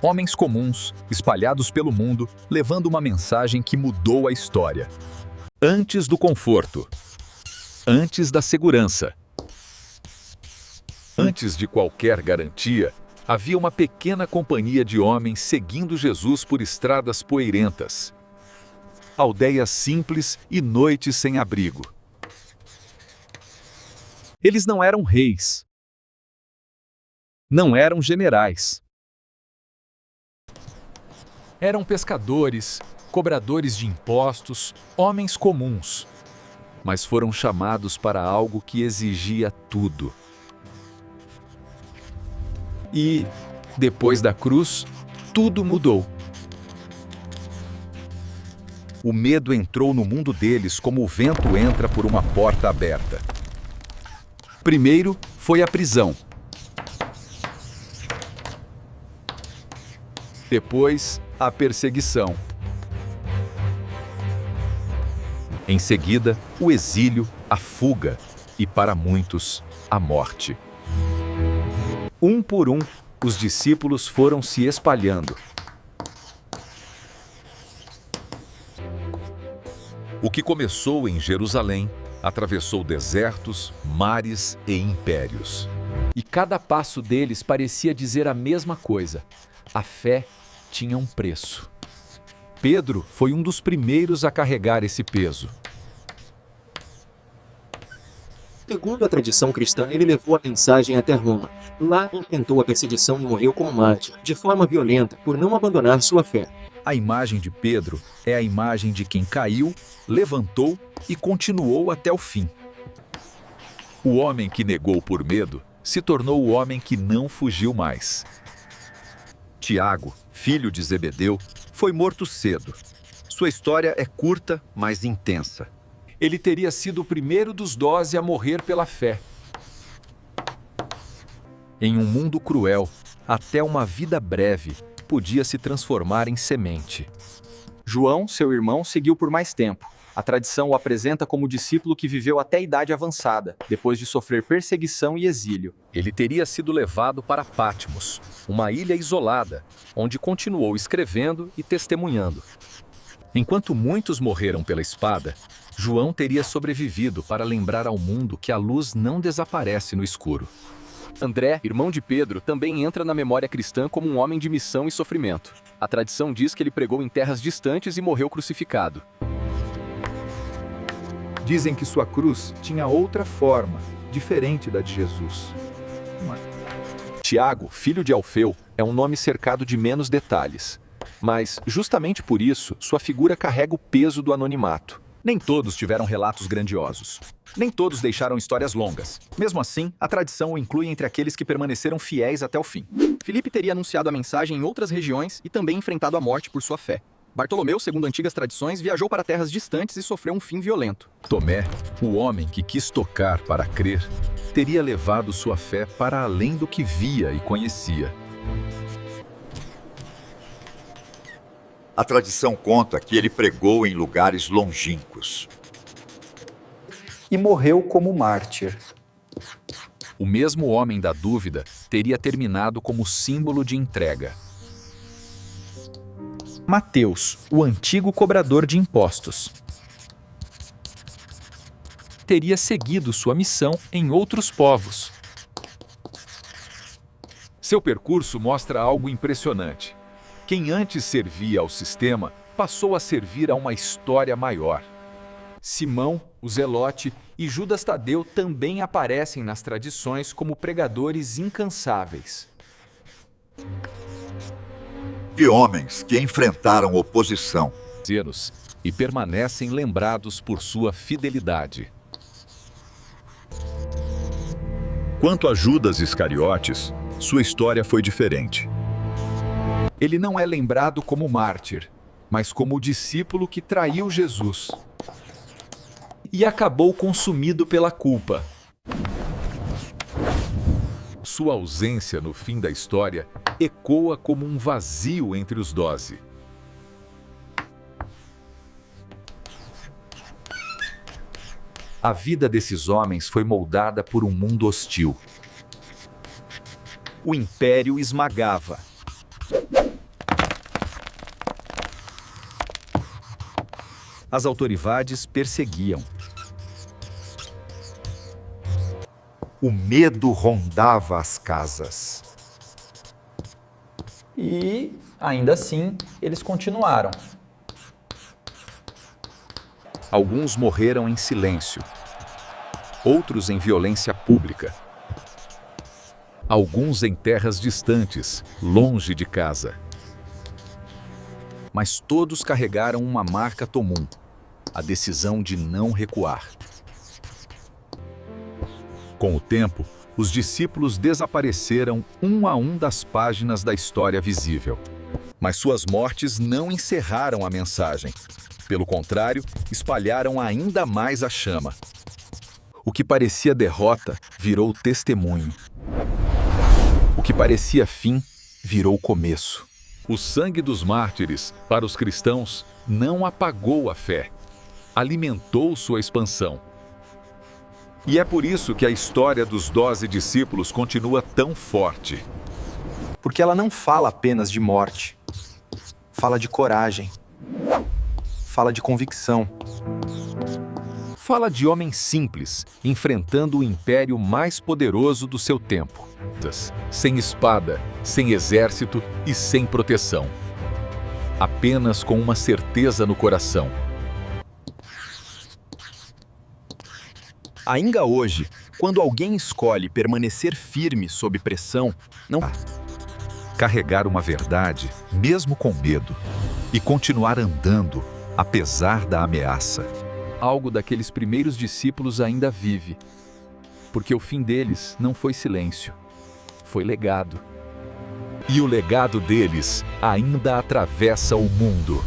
Homens comuns, espalhados pelo mundo, levando uma mensagem que mudou a história. Antes do conforto. Antes da segurança. Antes de qualquer garantia, havia uma pequena companhia de homens seguindo Jesus por estradas poeirentas. Aldeias simples e noites sem abrigo. Eles não eram reis. Não eram generais. Eram pescadores, cobradores de impostos, homens comuns. Mas foram chamados para algo que exigia tudo. E, depois da cruz, tudo mudou. O medo entrou no mundo deles como o vento entra por uma porta aberta. Primeiro foi a prisão. Depois, a perseguição. Em seguida, o exílio, a fuga e, para muitos, a morte. Um por um, os discípulos foram se espalhando. O que começou em Jerusalém atravessou desertos, mares e impérios. E cada passo deles parecia dizer a mesma coisa: a fé tinha um preço. Pedro foi um dos primeiros a carregar esse peso. Segundo a tradição cristã, ele levou a mensagem até Roma. Lá, enfrentou a perseguição e morreu como mártir, de forma violenta, por não abandonar sua fé. A imagem de Pedro é a imagem de quem caiu, levantou e continuou até o fim. O homem que negou por medo se tornou o homem que não fugiu mais. Tiago, filho de Zebedeu, foi morto cedo. Sua história é curta, mas intensa. Ele teria sido o primeiro dos 12 a morrer pela fé. Em um mundo cruel, até uma vida breve podia se transformar em semente. João, seu irmão, seguiu por mais tempo. A tradição o apresenta como discípulo que viveu até a idade avançada, depois de sofrer perseguição e exílio. Ele teria sido levado para Patmos, uma ilha isolada, onde continuou escrevendo e testemunhando. Enquanto muitos morreram pela espada, João teria sobrevivido para lembrar ao mundo que a luz não desaparece no escuro. André, irmão de Pedro, também entra na memória cristã como um homem de missão e sofrimento. A tradição diz que ele pregou em terras distantes e morreu crucificado. Dizem que sua cruz tinha outra forma, diferente da de Jesus. Tiago, filho de Alfeu, é um nome cercado de menos detalhes. Mas, justamente por isso, sua figura carrega o peso do anonimato. Nem todos tiveram relatos grandiosos. Nem todos deixaram histórias longas. Mesmo assim, a tradição o inclui entre aqueles que permaneceram fiéis até o fim. Filipe teria anunciado a mensagem em outras regiões e também enfrentado a morte por sua fé. Bartolomeu, segundo antigas tradições, viajou para terras distantes e sofreu um fim violento. Tomé, o homem que quis tocar para crer, teria levado sua fé para além do que via e conhecia. A tradição conta que ele pregou em lugares longínquos. E morreu como mártir. O mesmo homem da dúvida teria terminado como símbolo de entrega. Mateus, o antigo cobrador de impostos, teria seguido sua missão em outros povos. Seu percurso mostra algo impressionante. Quem antes servia ao sistema passou a servir a uma história maior. Simão, o Zelote e Judas Tadeu também aparecem nas tradições como pregadores incansáveis. De homens que enfrentaram oposição. E permanecem lembrados por sua fidelidade. Quanto a Judas Iscariotes, sua história foi diferente. Ele não é lembrado como mártir, mas como o discípulo que traiu Jesus e acabou consumido pela culpa. Sua ausência no fim da história ecoa como um vazio entre os 12. A vida desses homens foi moldada por um mundo hostil. O império esmagava. As autoridades perseguiam. O medo rondava as casas. E, ainda assim, eles continuaram. Alguns morreram em silêncio, outros em violência pública. Alguns em terras distantes, longe de casa. Mas todos carregaram uma marca comum: a decisão de não recuar. Com o tempo, os discípulos desapareceram um a um das páginas da história visível. Mas suas mortes não encerraram a mensagem. Pelo contrário, espalharam ainda mais a chama. O que parecia derrota virou testemunho. O que parecia fim virou começo. O sangue dos mártires, para os cristãos, não apagou a fé, alimentou sua expansão. E é por isso que a história dos 12 discípulos continua tão forte. Porque ela não fala apenas de morte. Fala de coragem. Fala de convicção. Fala de homens simples, enfrentando o império mais poderoso do seu tempo. Sem espada, sem exército e sem proteção. Apenas com uma certeza no coração. Ainda hoje, quando alguém escolhe permanecer firme sob pressão, não Carregar uma verdade, mesmo com medo, e continuar andando, apesar da ameaça. Algo daqueles primeiros discípulos ainda vive, porque o fim deles não foi silêncio, foi legado. E o legado deles ainda atravessa o mundo.